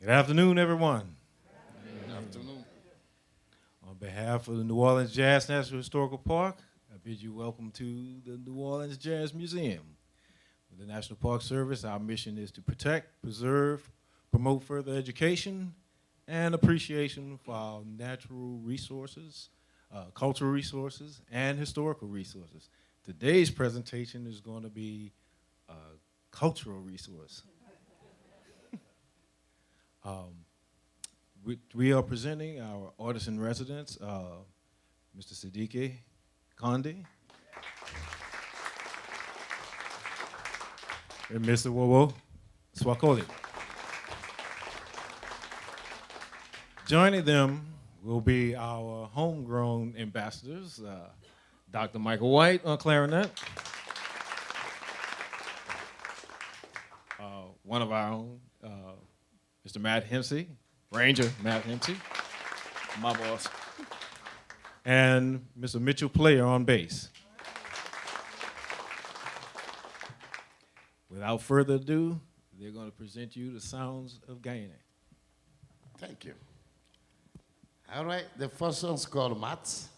Good afternoon, everyone. Good afternoon. On behalf of the New Orleans Jazz National Historical Park, I bid you welcome to the New Orleans Jazz Museum. With the National Park Service, our mission is to protect, preserve, promote further education and appreciation for our natural resources, cultural resources, and historical resources. Today's presentation is going to be a cultural resource. We are presenting our artist in residence, Mr. Sidiki, Conde, and Mr. Wowo Swakoli. Joining them will be our homegrown ambassadors, Dr. Michael White on clarinet, one of our own, Mr. Matt Hempsey, Ranger Matt Hempsey, my boss, and Mr. Mitchell Player on bass. Without further ado, they're going to present you the sounds of Guyana. Thank you. All right, the first song's called Mats.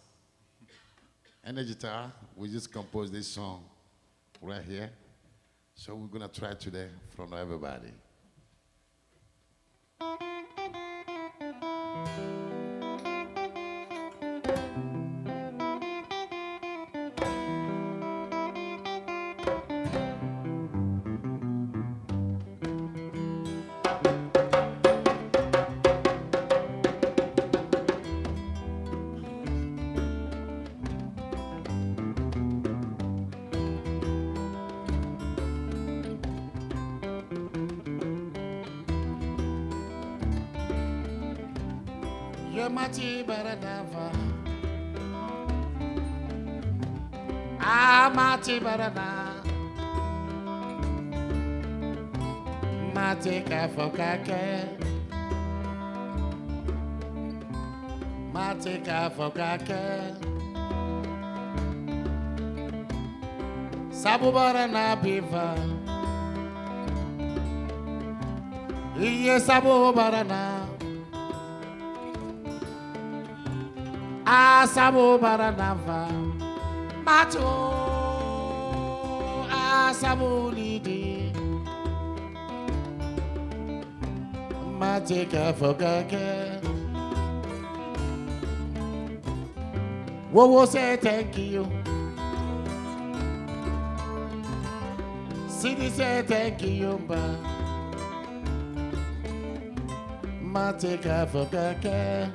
And the guitar, we just composed this song right here. So we're gonna try today from everybody. Mati baradava, mati barada, mati kafokake, mati kafokake, sabu barana biva, iye sabu barana. Asabo baranava, mato asabo lidi, mateka fogake. Wowo say thank you. Sidi say thank you, ba. Mateka fogake.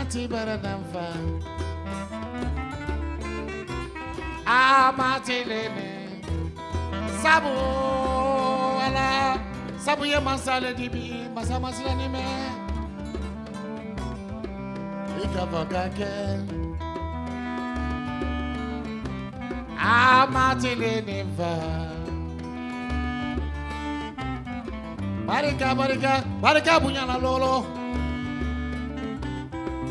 mati baranamfa. Amati lene. Sabu ala. Sabu ye masale dibi. Masa masila ni me. Ikavagake. Amati lene va. Barika bunyana lolo.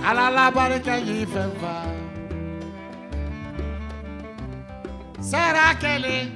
Alala barika yifenfa. Sera kele.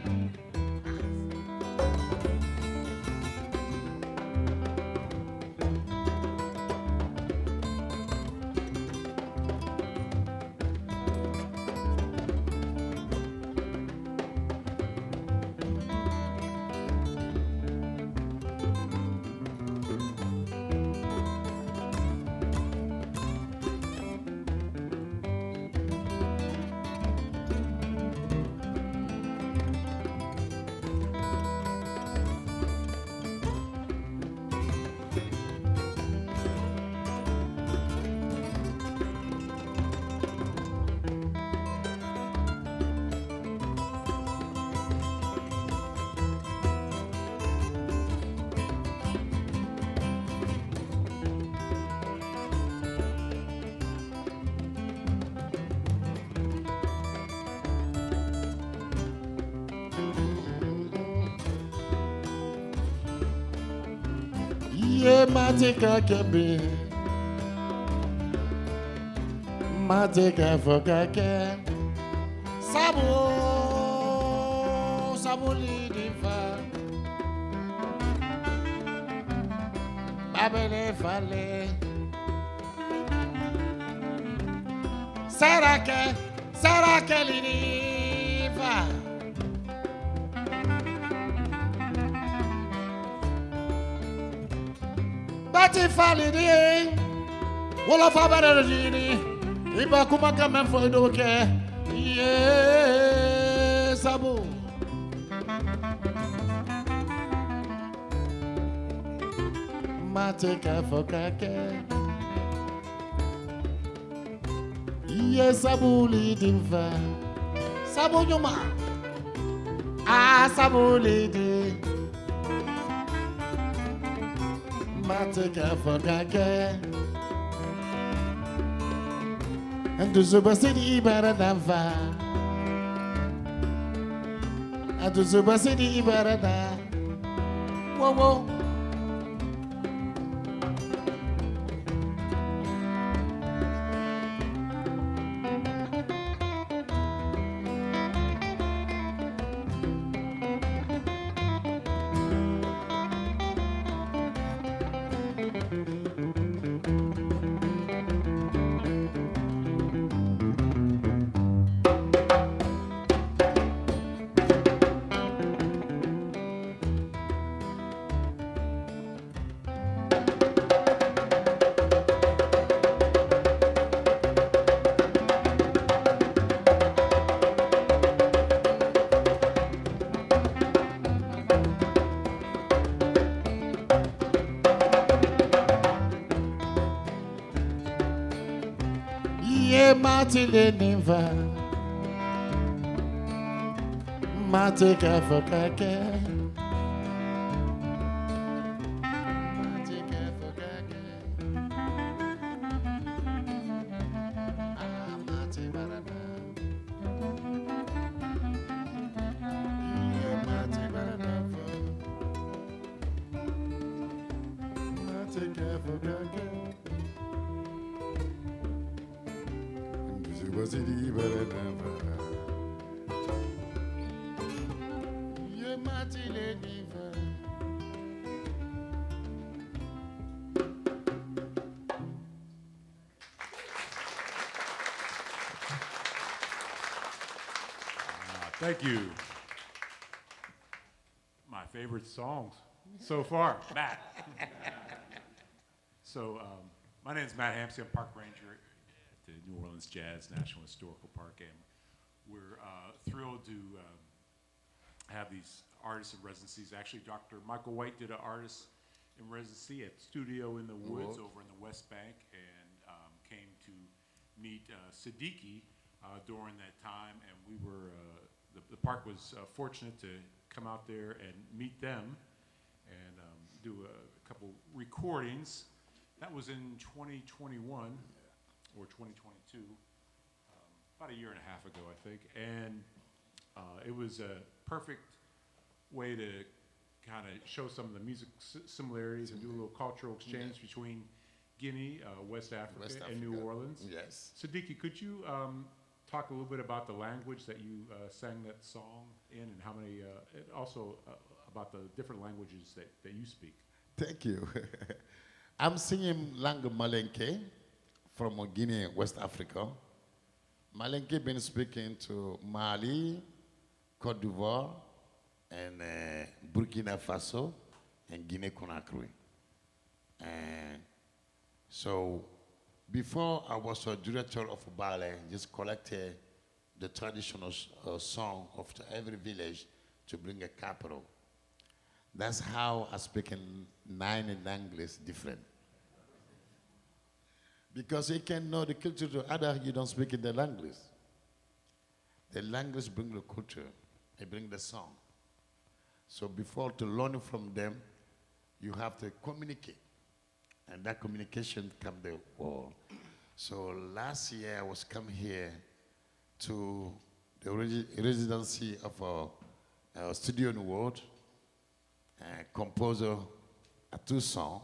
Ye matika kebe. Matika fokake. Sabu lidifa. Babele fale. Sarake lidifa. Bati falidi, wala fabara jini, iba kumaka menfo doke, ye sabu. Mateka fokake, ye sabu lidiva, sabu nyuma, sabu lidi. Mateka fokake. And to Subasidi Baradava. And to Subasidi Barada. Whoa, whoa. Matile niva, mateka fokake, mateka fokake, mate barada, mate barada, mateka fokake. Subasidi baradava. Ye matile niva. Thank you. My favorite songs so far, Matt. So, my name is Matt Hampsey. I'm park ranger at the New Orleans Jazz National Historical Park, and we're thrilled to have these artists in residencies. Actually, Dr. Michael White did an artist in residency at Studio in the Woods over in the West Bank, and came to meet Sidiki during that time, and we were the park was fortunate to come out there and meet them and do a couple recordings. That was in 2021 or 2022, about a year and a half ago, I think, and it was a perfect way to kind of show some of the music similarities and do a little cultural exchange between Guinea, West Africa, and New Orleans. Yes. Sidiki, could you talk a little bit about the language that you sang that song in, and how many, also about the different languages that you speak? Thank you. I'm singing langue Malinké from Guinea, West Africa. Malinké been speaking to Mali, Côte d'Ivoire, and Burkina Faso, and Guinea-Conakry. And so before I was a director of ballet, just collected the traditional song of every village to bring a capital. That's how I speak in 9 languages different. Because you can know the culture to other, you don't speak in the language. The language bring the culture, they bring the song. So before to learn from them, you have to communicate. And that communication come the world. So last year I was come here to the residency of a studio in the world, composer a 2 songs,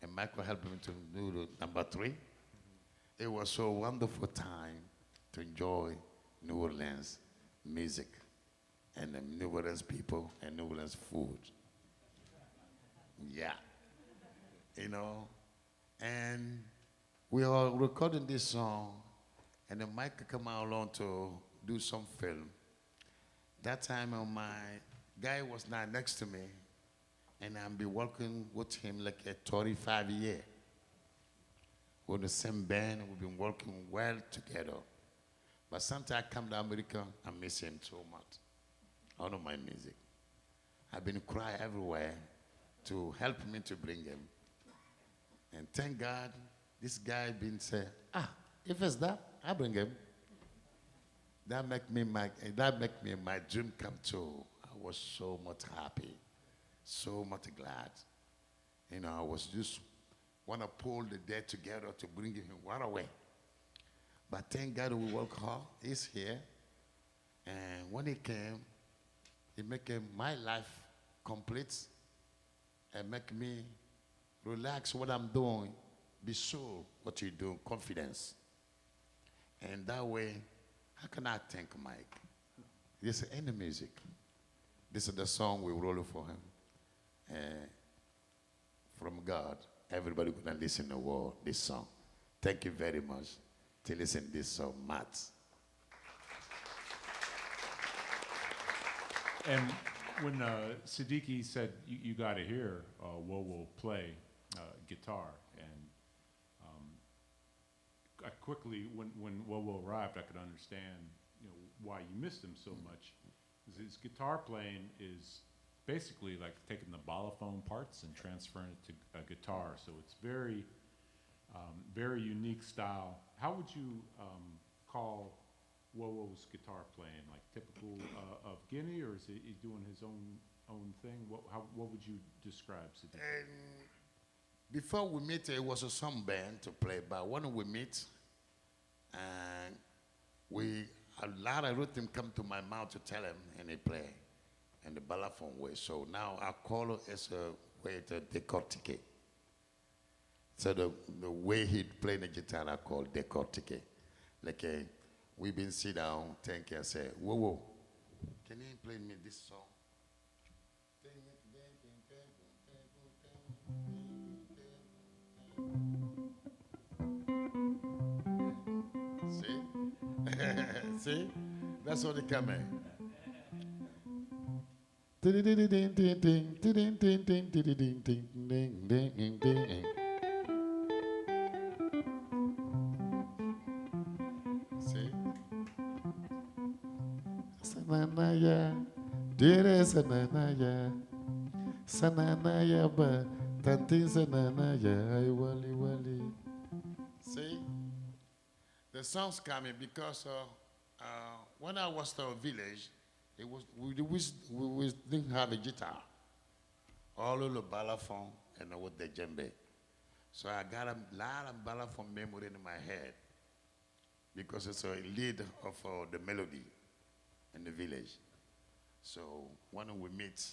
and Michael helped me to do the number 3. It was so wonderful time to enjoy New Orleans music and the New Orleans people and New Orleans food. Yeah, you know, and we are recording this song, and then Mike come out along to do some film. That time my guy was not next to me, and I've been working with him like a 35 years. We're the same band, we've been working well together. But sometimes I come to America, I miss him so much. I don't mind music. I've been crying everywhere to help me to bring him. And thank God, this guy been say, if it's that, I bring him. That make me my dream come true. I was so much happy, so much glad. You know, I was just want to pull the dead together to bring him right away. But thank God we work hard. He's here. And when he came, he make my life complete and make me relax what I'm doing, be sure what you're doing, confidence. And that way, how can I thank Mike? This is any music. This is the song we wrote for him. From God, everybody gonna listen to this song. Thank you very much to listen to this song, Matt. And when Sidiki said you got to hear Wowo play guitar, and I quickly, when Wowo arrived, I could understand, why you missed him so much. His guitar playing is basically like taking the balafone parts and transferring it to a guitar. So it's very, very unique style. How would you call Wowo's guitar playing? Like typical of Guinea, or is he doing his own thing? What would you describe, Sidiki? Before we meet, it was a song band to play, but when we meet, and a lot of rhythm come to my mouth to tell him, and he play in the balafon way. So now I call it as a way to décortiquer. So the way he play the guitar, I call décortiquer. Like we've been sit down, think and say, whoa, can you play me this song? See? See? That's what they come in. See? Sananaya, dear Sananaya, Sananaya, but Tantin Sananaya, I wali wali. See? The song's coming because when I was in a village, we didn't have a guitar. All of the balafon and with the djembe. So I got a lot of balafon memory in my head because it's a lead of the melody in the village. So when we meet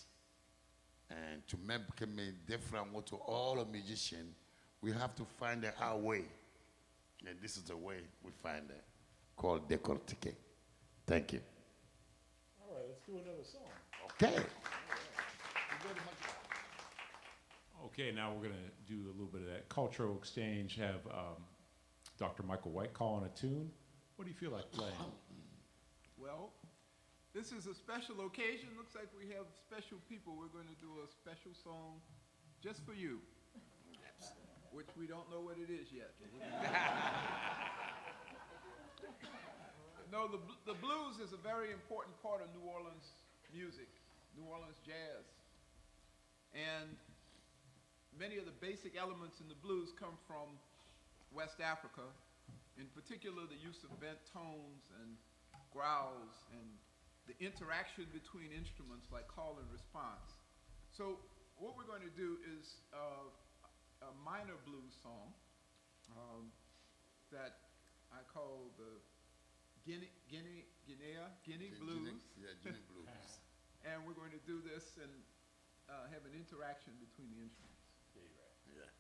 and to make me different to all the musicians, we have to find our way. And this is the way we find it, called décortiquer. Thank you. All right, let's do another song. Okay. Okay, now we're going to do a little bit of that cultural exchange, have Dr. Michael White call on a tune. What do you feel like playing? Well, this is a special occasion. Looks like we have special people. We're going to do a special song just for you, which we don't know what it is yet. No, the blues is a very important part of New Orleans music, New Orleans jazz. And many of the basic elements in the blues come from West Africa, in particular the use of bent tones and growls and the interaction between instruments like call and response. So what we're going to do is a minor blues song that I call the Guinea blues. Yeah, Guinea blues. And we're going to do this and have an interaction between the instruments. Yeah.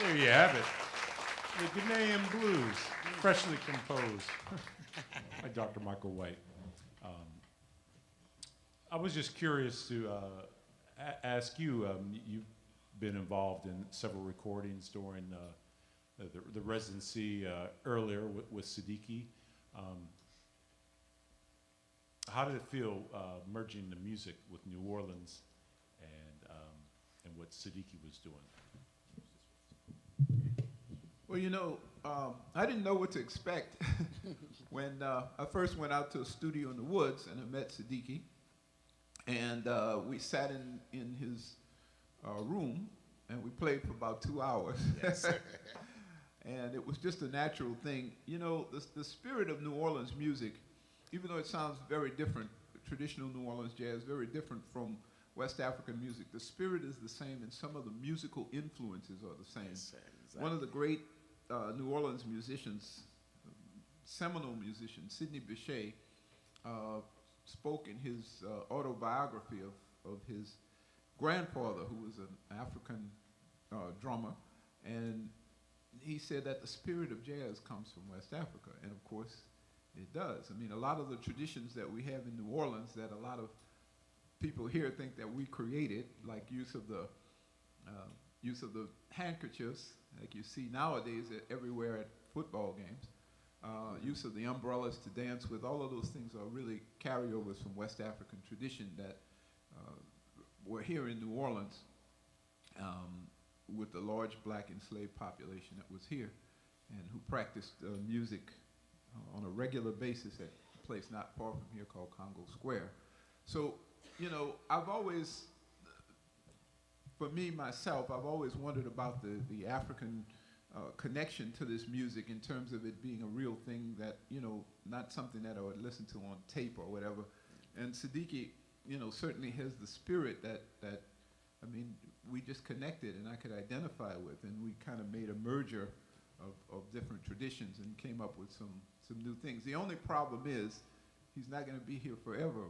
There you have it. The Ghanaian blues, freshly composed by Dr. Michael White. I was just curious to ask you, you've been involved in several recordings during the residency earlier with Sidiki. How did it feel merging the music with New Orleans and what Sidiki was doing? Well, you know, I didn't know what to expect when I first went out to a studio in the woods and I met Sidiki. And we sat in his room and we played for about 2 hours. Yes. And it was just a natural thing. You know, the spirit of New Orleans music, even though it sounds very different, traditional New Orleans jazz, very different from West African music, the spirit is the same and some of the musical influences are the same. Yes, exactly. One of the great New Orleans musicians, seminal musician, Sidney Bechet, spoke in his autobiography of his grandfather, who was an African drummer, and he said that the spirit of jazz comes from West Africa, and of course it does. I mean, a lot of the traditions that we have in New Orleans that a lot of people here think that we created, like use of the handkerchiefs, like you see nowadays everywhere at football games, use of the umbrellas to dance with, all of those things are really carryovers from West African tradition that were here in New Orleans with the large black enslaved population that was here and who practiced music on a regular basis at a place not far from here called Congo Square. So, you know, I've always, for me, myself, I've always wondered about the African connection to this music in terms of it being a real thing that, you know, not something that I would listen to on tape or whatever. And Sidiki, you know, certainly has the spirit that I mean, we just connected and I could identify with, and we kind of made a merger of different traditions and came up with some new things. The only problem is he's not going to be here forever.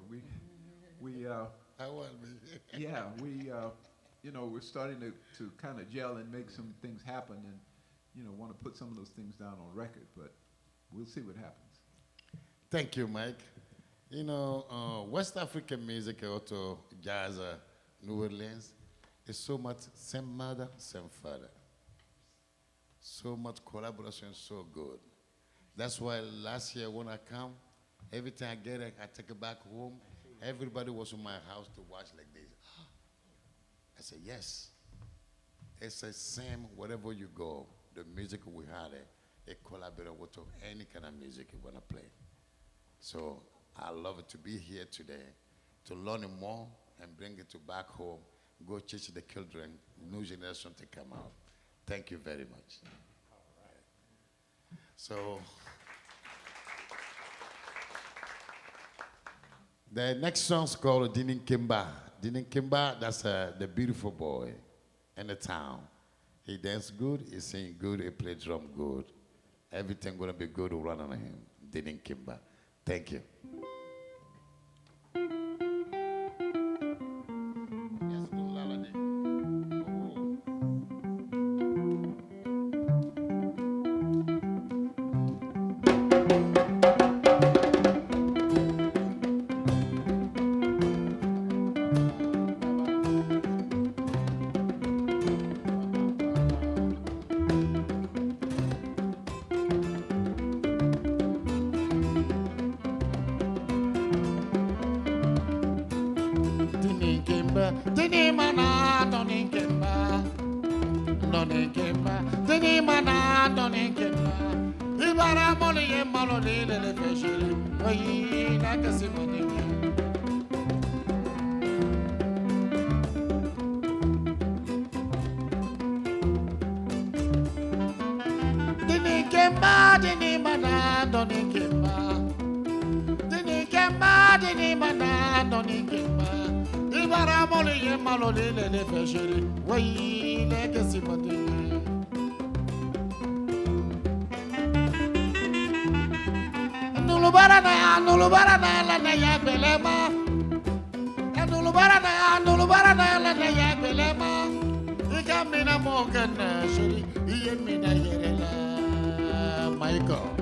I will be. Yeah, you know, we're starting to kind of gel and make some things happen, and you know, want to put some of those things down on record, but we'll see what happens. Thank you, Mike. You know, West African music, also jazz, New Orleans, is so much same mother, same father. So much collaboration, so good. That's why last year when I come, every time I get it, I take it back home. Everybody was in my house to watch like this. I said, yes. It's the same wherever you go. The music we had, it collaborate with any kind of music you want to play. So I love it to be here today, to learn more and bring it to back home, go teach the children, new generation to come out. Thank you very much. All right. So the next song's called Dinin Kimba. Dinin Kimba, that's the beautiful boy in the town. He dances good, he sings good, he plays drum good. Everything gonna be good around on him. Dinin Kimba. Thank you. Ikamina mokana shuri yemina yerela Michael.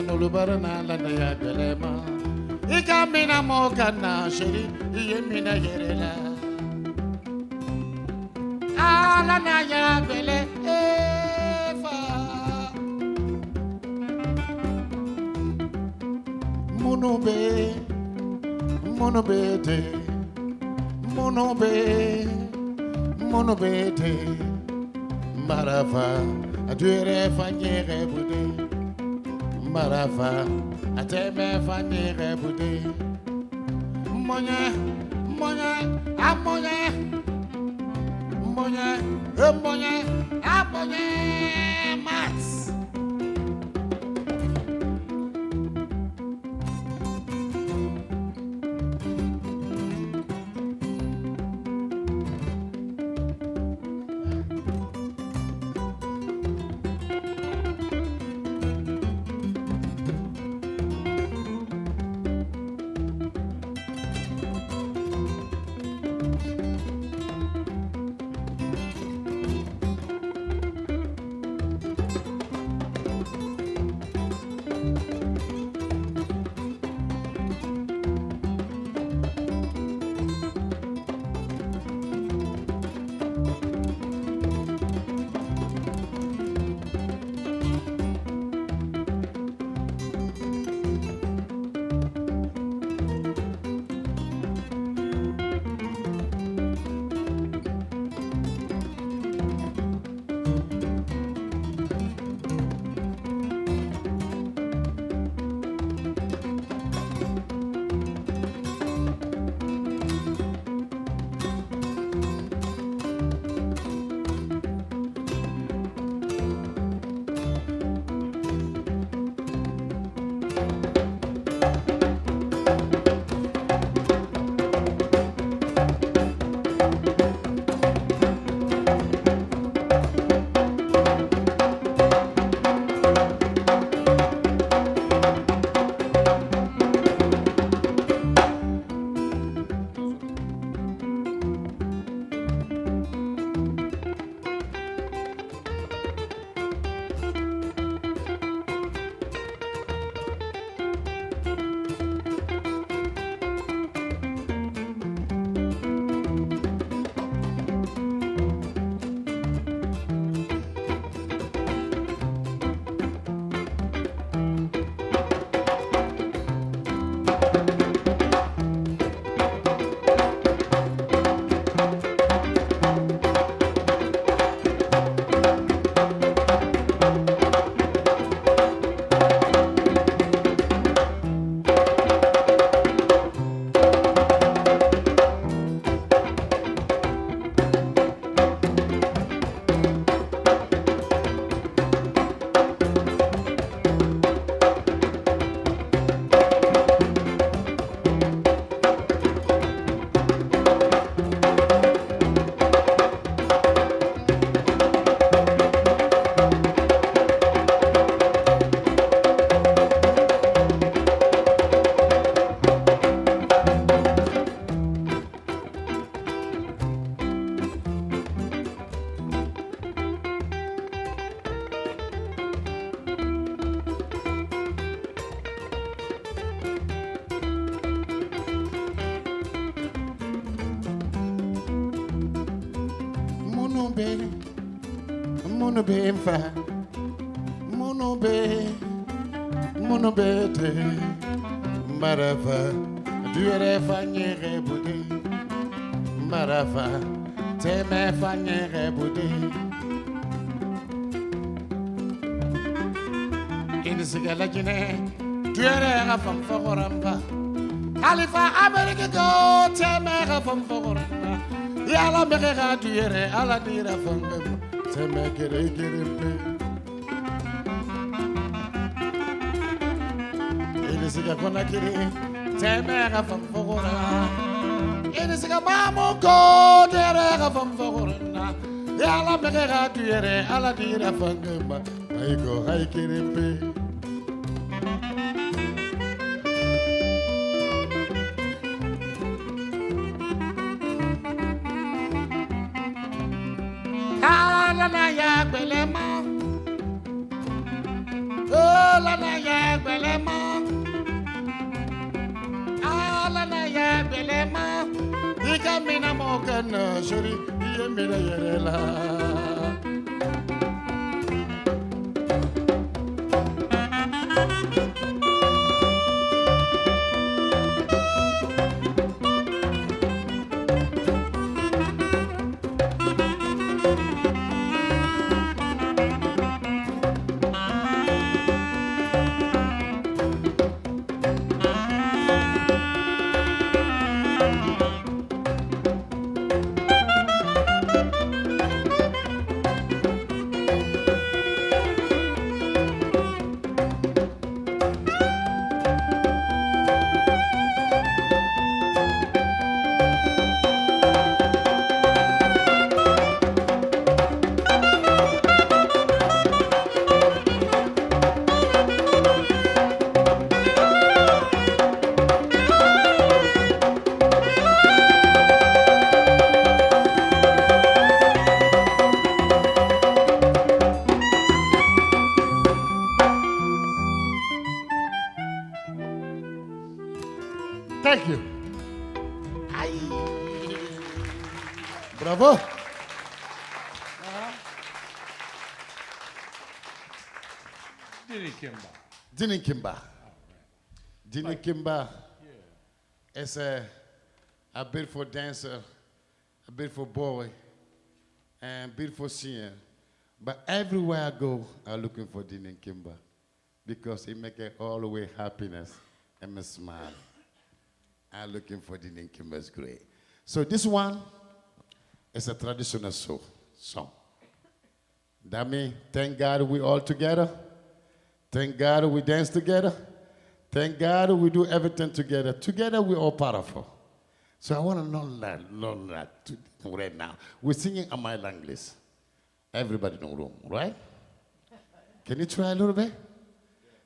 Nulubarana la daya belema Ikamina mokana shiri yemina yerela Ala na ya bele eva Monobe monobete monobe monobete Marafa aduere fanyere bude Marafa, ateme fanire bude. Monya, monya, amonya. Monya, monya, amonya. Mats. Monobe mfa, monobe te, marafa, duere fanyere bude, marafa, teme fanyere bude. Insigala jine, duere rafam favoramba, Halifa America go, teme rafam favoramba, yala merera duere, ala dira fangam. Make it a it is a Conakiri, Tamara from Fogora. It is a Mammo go, Terra from Fogorna. Yala Megara Duere, Aladira Fangamba. I go, I get it. La ya belema, oh la ya belema, ah la ya belema, ikamina mokana shuri, yemira yerela. Thank you. Aye. Bravo. Dini Kimba. Dini Kimba is a beautiful dancer, a beautiful boy, and beautiful singer. But everywhere I go, I'm looking for Dini Kimba because he makes all the way happiness and a smile. I'm looking for Dini Kimba's great. So this one is a traditional song. That means, thank God we all together. Thank God we dance together. Thank God we do everything together. Together we're all powerful. So I want to learn that right now. We're singing in my language. Everybody in the room, right? Can you try a little bit?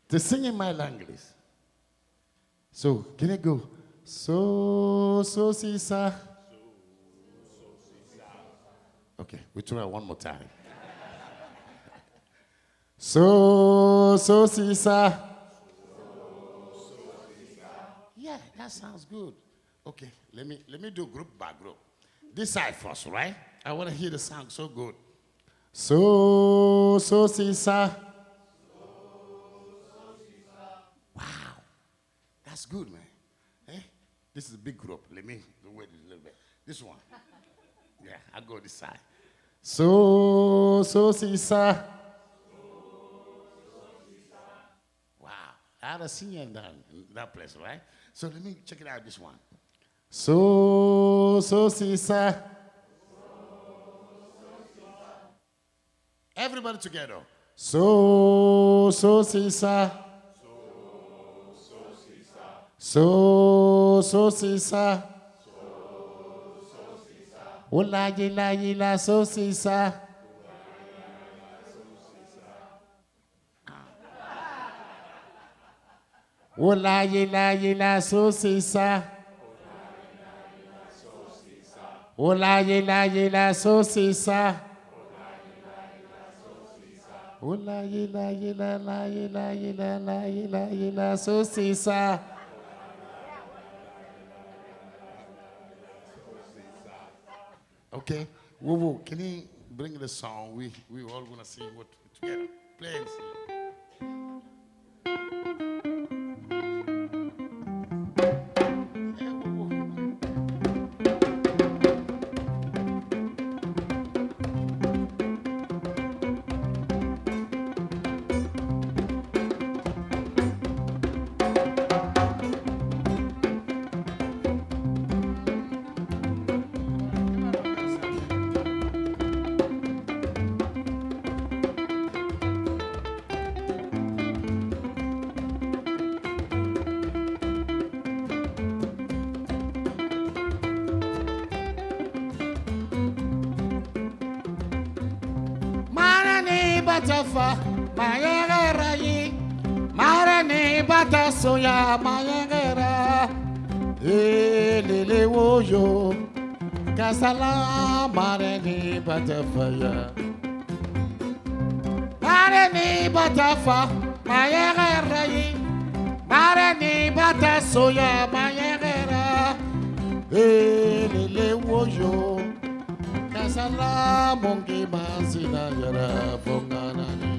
To sing in my language. So can you go? So si sa. Okay, we try one more time. So si sa. Yeah, that sounds good. Okay, let me do group by group. This side first, right? I want to hear the sound so good. So si sa. Wow, that's good, man. Eh? This is a big group. Let me wait a little bit. This one. Yeah, I'll go this side. So si sa. Wow, I had a singer in that place, right? So let me check it out, this one. So si sa. Everybody together. So si sa. So si sa. Ola yila so si sa. Ola yila so si sa. Ola yila so si sa. Ola yila so si sa. Okay, whoa, can you bring the song. We all gonna sing what together. Play and sing. Batafa, mayegera yi, marani batasoya mayegera, lele woyo, kasala marani batafaya, marani batafa, mayegera yi, marani batasoya mayegera, lele woyo. Kasala mongi masina yara fonganani.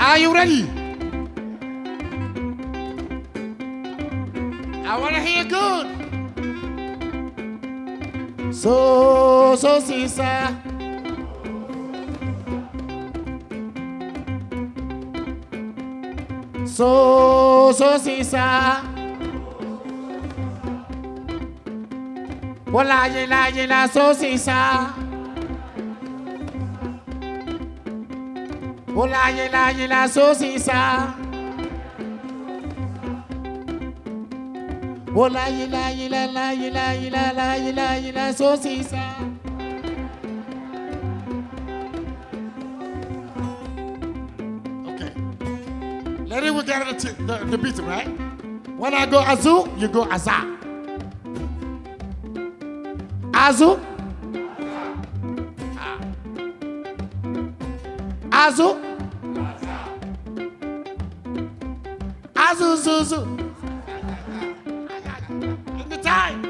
Are you ready? I want to hear good. So, sisa. So, sisa. Bola, yela, so, sisa. Bola, yela, so, sisa. Bola, yela, so, sisa. Okay. Let it we get the beat, right? When I go azu, you go aza. Azu. Azu. Azu, zuzu. In the time.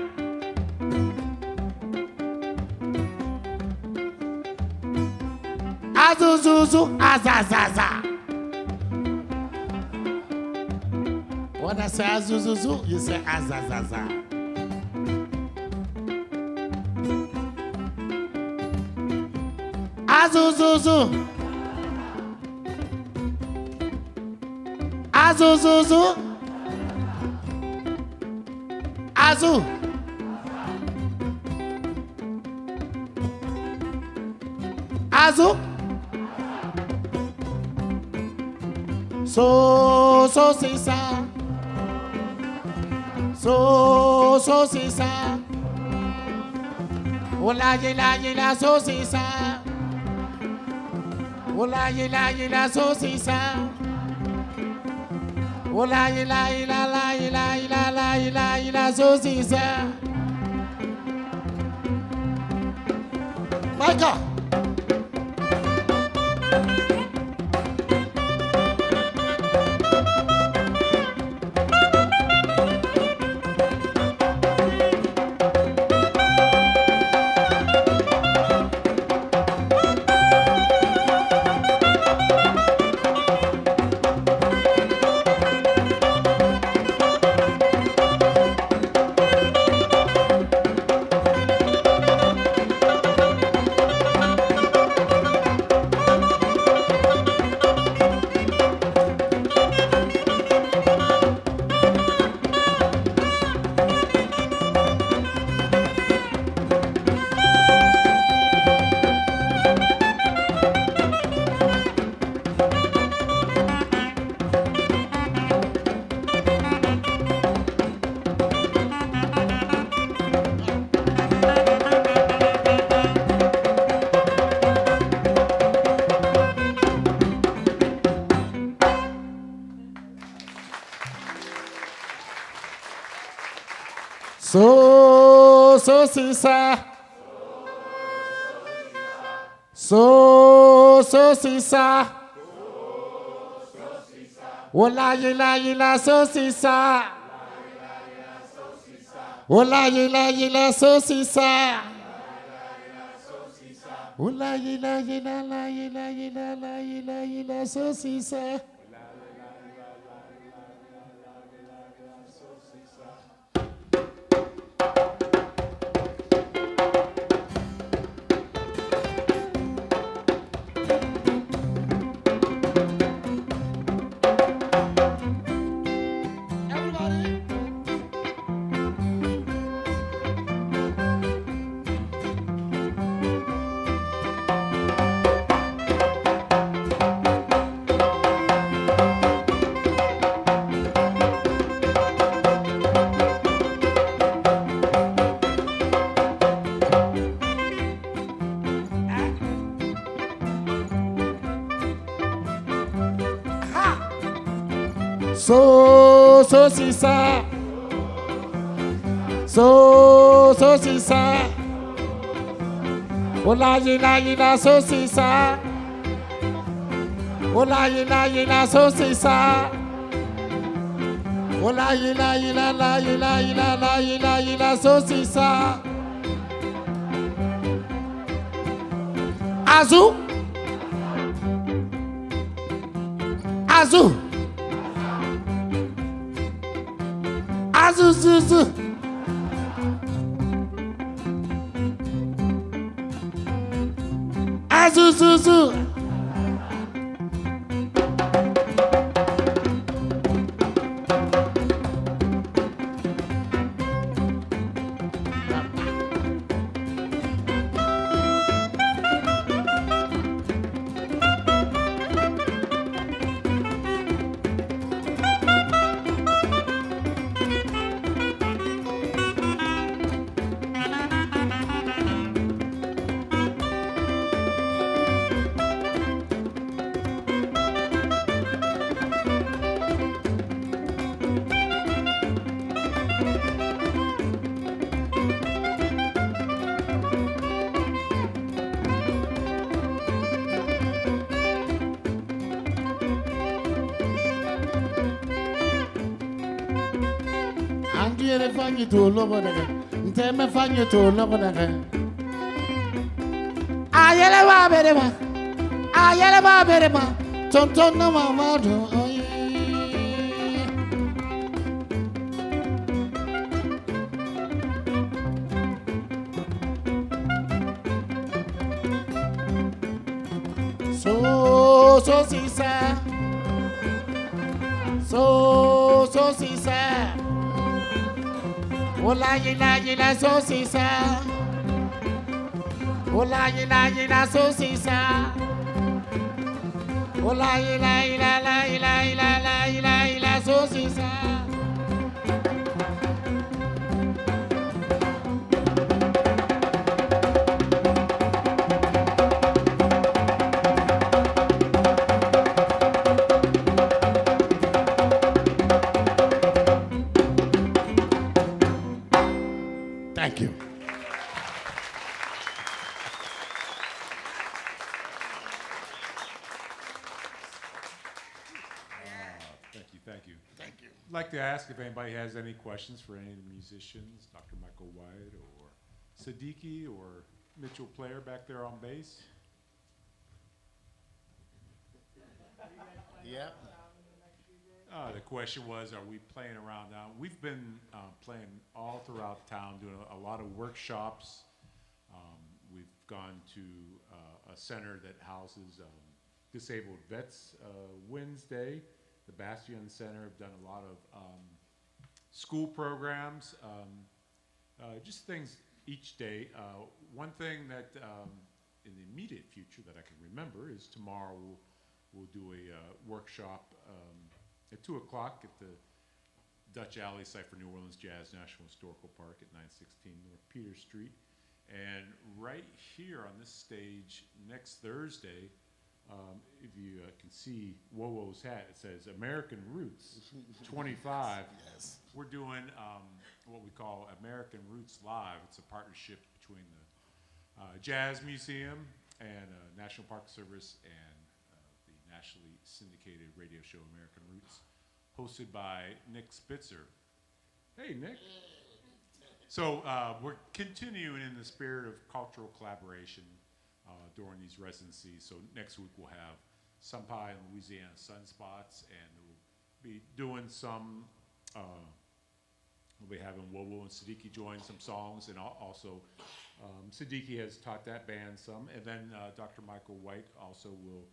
Azu, zuzu, azazaza. When I say azuzuzu, you say azazaza. Azu, zuzu. Azu, zuzu. Azu. Azu. So, sisa. So, sisa. Ola, yela, so, sisa. Ola, yela, so, sisa. Ola, yela, so, sisa. Micah! saucissa. Saucissa. Oh la la saucissa. Oh la saucissa. Oh la saucissa. Saucissa. Saucissa. Oh la saucissa. Oh la saucissa. Oh la saucissa. Azou. Azou. Azuzuzu. Azuzuzu. Andiere fagni tu lobo daga. Nteme fagni tu lobo daga. Ayele ba berema. Ayele ba berema. Tonton no mama do. Saucissa. Saucissa. Oh la saucissa. Oh la saucissa. Oh la saucissa. Thank you. Thank you. I'd like to ask if anybody has any questions for any of the musicians, Dr. Michael White or Sidiki or Mitchell Player back there on bass. Yeah. The question was, are we playing around now? We've been playing all throughout town, doing a lot of workshops. We've gone to a center that houses disabled vets Wednesday. The Bastion Center have done a lot of school programs, just things each day. One thing that in the immediate future that I can remember is tomorrow we'll do a workshop at 2 o'clock at the Dutch Alley site for New Orleans Jazz National Historical Park at 916 North Peter Street. And right here on this stage next Thursday, if you can see Wowo's hat, it says American Roots 25. Yes. We're doing what we call American Roots Live. It's a partnership between the Jazz Museum and National Park Service and the nationally syndicated radio show American Roots, hosted by Nick Spitzer. Hey, Nick. So we're continuing in the spirit of cultural collaboration during these residencies. So next week we'll have Sunpie and Louisiana Sunspots, and we'll be doing some, we'll be having Wowo and Sidiki join some songs, and also Sidiki has taught that band some, and then Dr. Michael White also will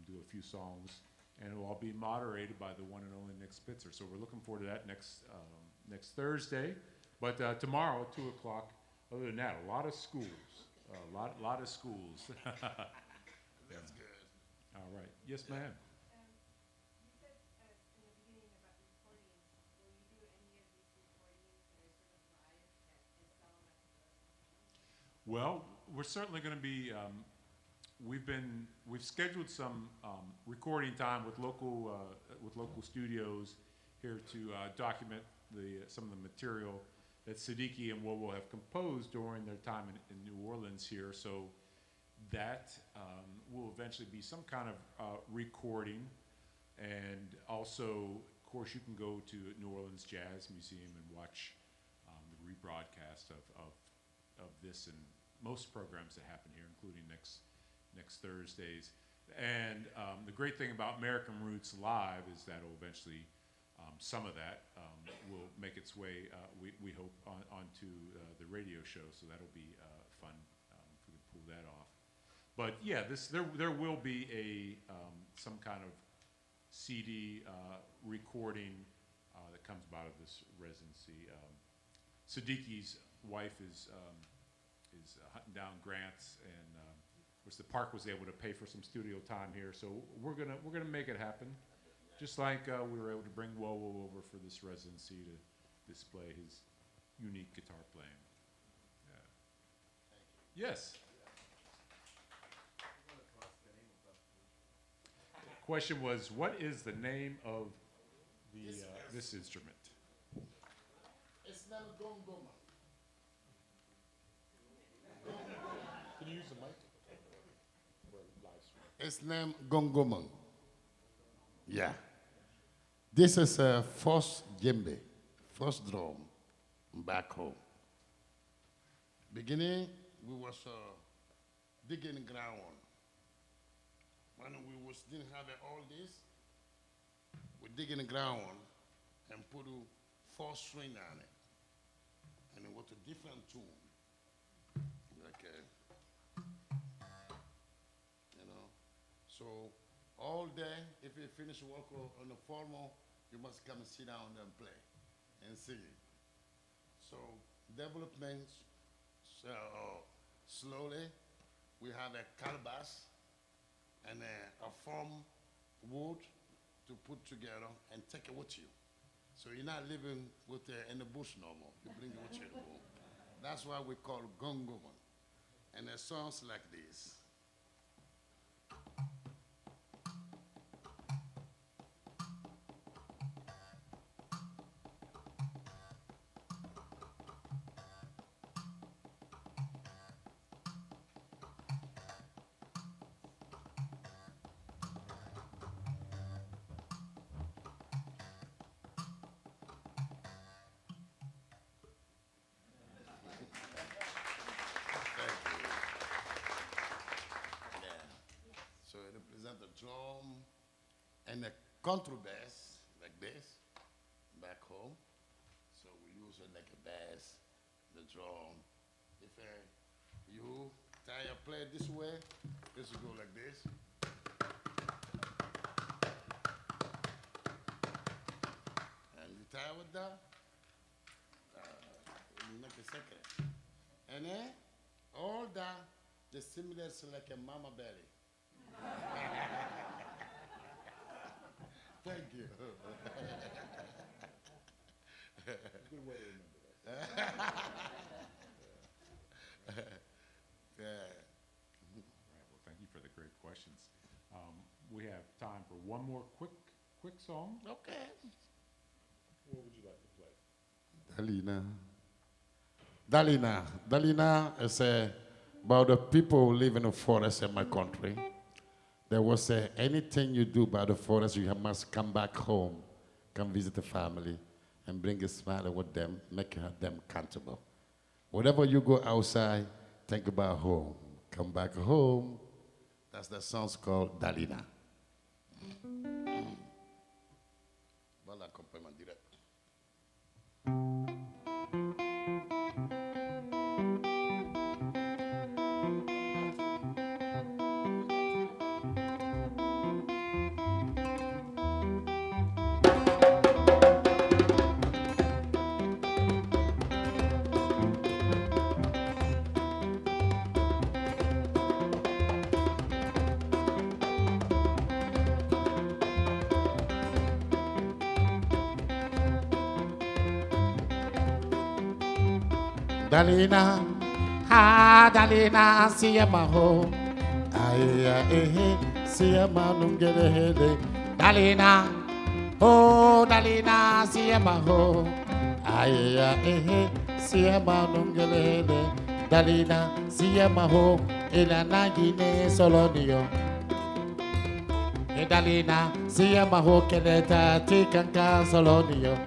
do a few songs, and it will all be moderated by the one and only Nick Spitzer. So we're looking forward to that next Thursday. But tomorrow at 2 o'clock, other than that, a lot of schools. A lot of schools. That's good. All right. Yes, ma'am. You said in the beginning about recordings. Will you do any of these recordings that are sort of live and sell them at the Well, we're certainly going to be. We've scheduled some recording time with local studios here to document some of the material that Sidiki and Wowo have composed during their time in New Orleans here. So that will eventually be some kind of recording. And also, of course, you can go to New Orleans Jazz Museum and watch the rebroadcast of this and most programs that happen here, including next Thursdays. And the great thing about American Roots Live is that it'll eventually some of that will make its way, we hope, onto the radio show. So that'll be fun if we can pull that off. But yeah, there will be some kind of CD recording that comes out of this residency. Sidiki's wife is hunting down grants, and of course the park was able to pay for some studio time here. So we're gonna make it happen. Just like we were able to bring Wowo over for this residency to display his unique guitar playing. Yeah. Yes? The question was, what is the name of this instrument? It's not a gongoma. Can you use the mic? For live stream. It's named gongoma. Yeah. This is a first djembe, first drum back home. Beginning, we was digging ground. When we didn't have all this, we digging the ground and put a 4-string on it. And it was a different tune. Okay. You know, so all day, if you finish work on the formal, you must come and sit down and play and sing it. So development, slowly, we have a calabash and a foam wood to put together and take it with you. So you're not living in the bush no more. You bring it with you to home. That's why we call it gongoma. And it sounds like this. Drum and a contrabass like this back home. So we use it like a bass, the drum. If you play it this way, this will go like this. And you tie with that, you make a second. And then all that, the similar to like a mama belly. Thank you. Good way to remember that. Yeah. All right, well, thank you for the great questions. we have time for one more quick song. Okay. What would you like to play? Dalina is about the people who live in the forest in my country. There was anything you do by the forest, you must come back home, come visit the family, and bring a smile with them, make them comfortable. Whatever you go outside, think about home. Come back home. That's the song called Dalina. Voilà, accompagnement direct. Dalina, ha Dalina, siya maho. Aya siya manungere hele. Dalina, oh Dalina, siya maho. Aya siya manungere hele. Dalina, siya maho. Ilana gine solonio. Dalina, siya maho keleta tikanka solonio.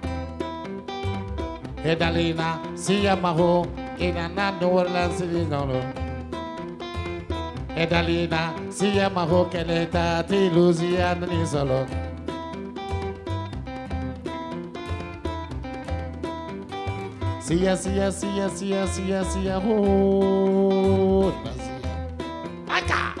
Dalina, siya maho. Inana New Orleans Lino. Dalina, siya maho keleta ti Louisiana ni solo. Siya ho. Aka.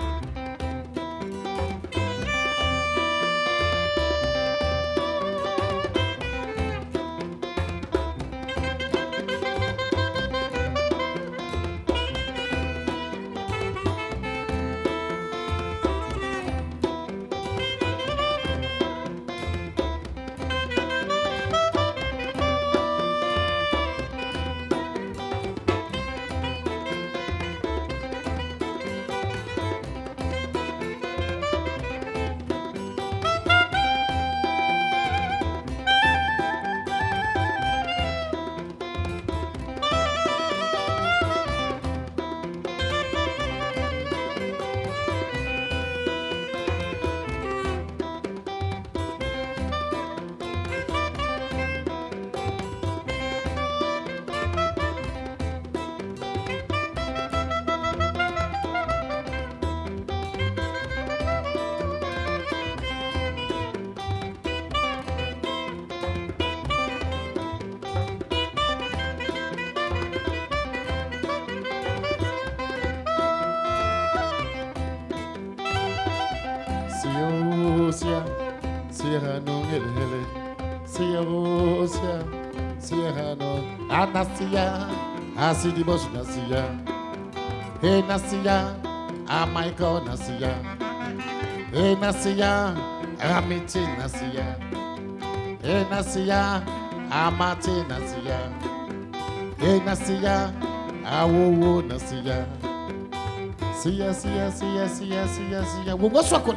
Nasia, Asidi Bosch Nasia, Hey Nasia, Michael Nasia, Hey Nasia, Amiti Nasia, Hey Nasia, Amati Nasia, Hey Nasia, Awu Nasia, Sia, what's up?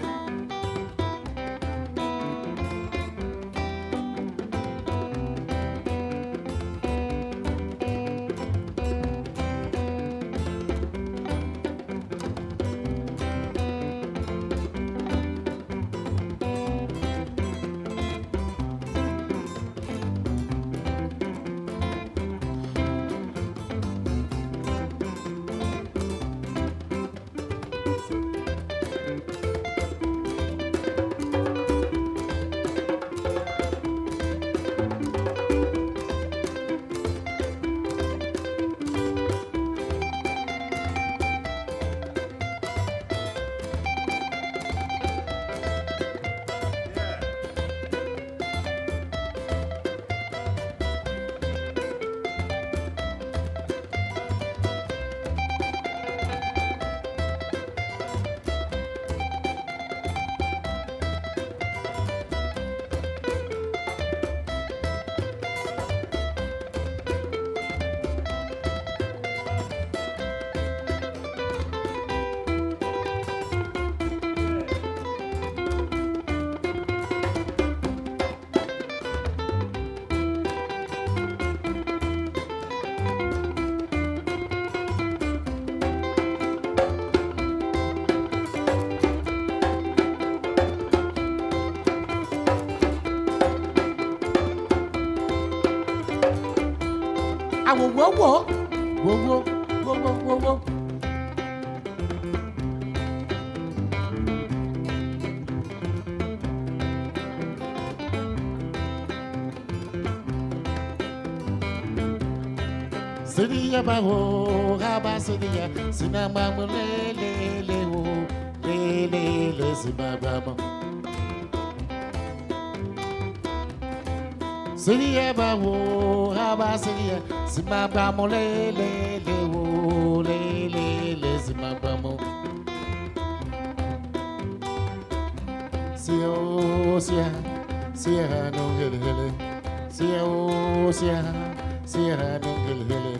whoa, whoa, whoa. Whoa, whoa, whoa, whoa, whoa, whoa. Sidia ba ho, raba sidia, sinama mo le ho, le sibaba. Sidia ba ho, raba sidia, simaba mo le ho, le sibaba mo. Sia no hele, sia no hele.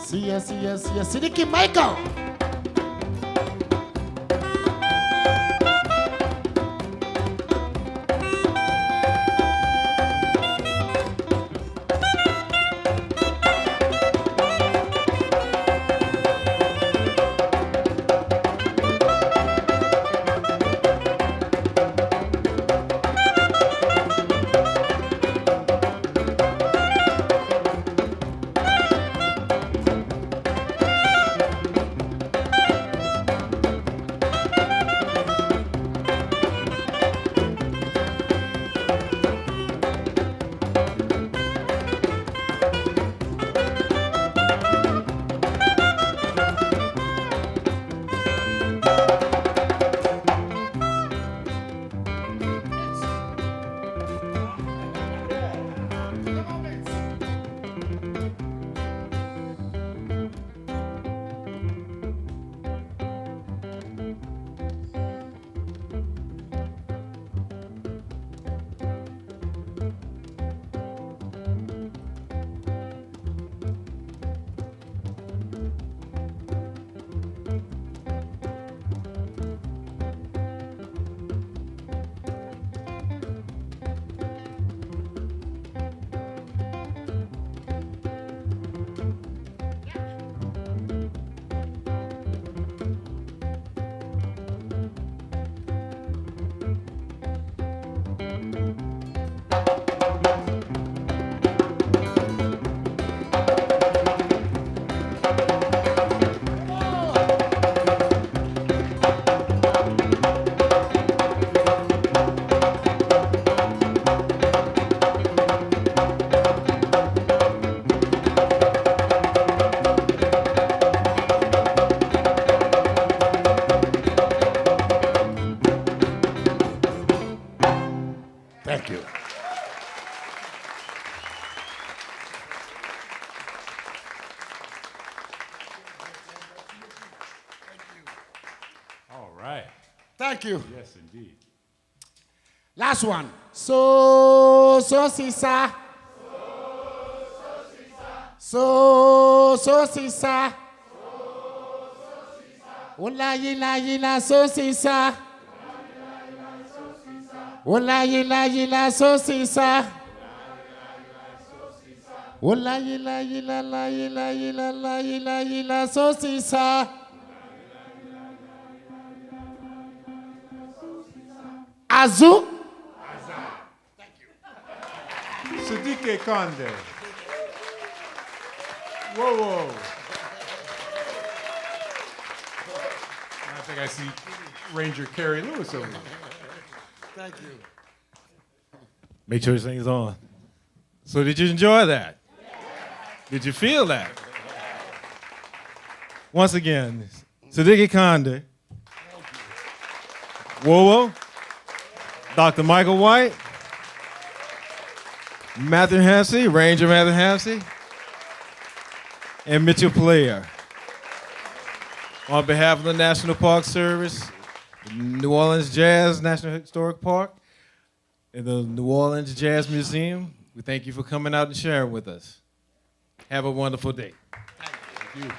Sia, Sidiki Michael. Thank you. All right. Thank you. Yes, indeed. Last one. So sisa. So sisa. Ola yila so sisa. Ola yila so sisa. Ola yila so sisa. Azu. Sidiki Conde. Whoa. I think I see Ranger Carrie Lewis over there. Thank you. Make sure this thing's on. So did you enjoy that? Did you feel that? Once again, Sidiki Conde, Whoa, Dr. Michael White, Matthew Hansey, Ranger Matthew Hansey, and Mitchell Player. On behalf of the National Park Service, the New Orleans Jazz National Historic Park, and the New Orleans Jazz Museum, we thank you for coming out and sharing with us. Have a wonderful day. Thank you.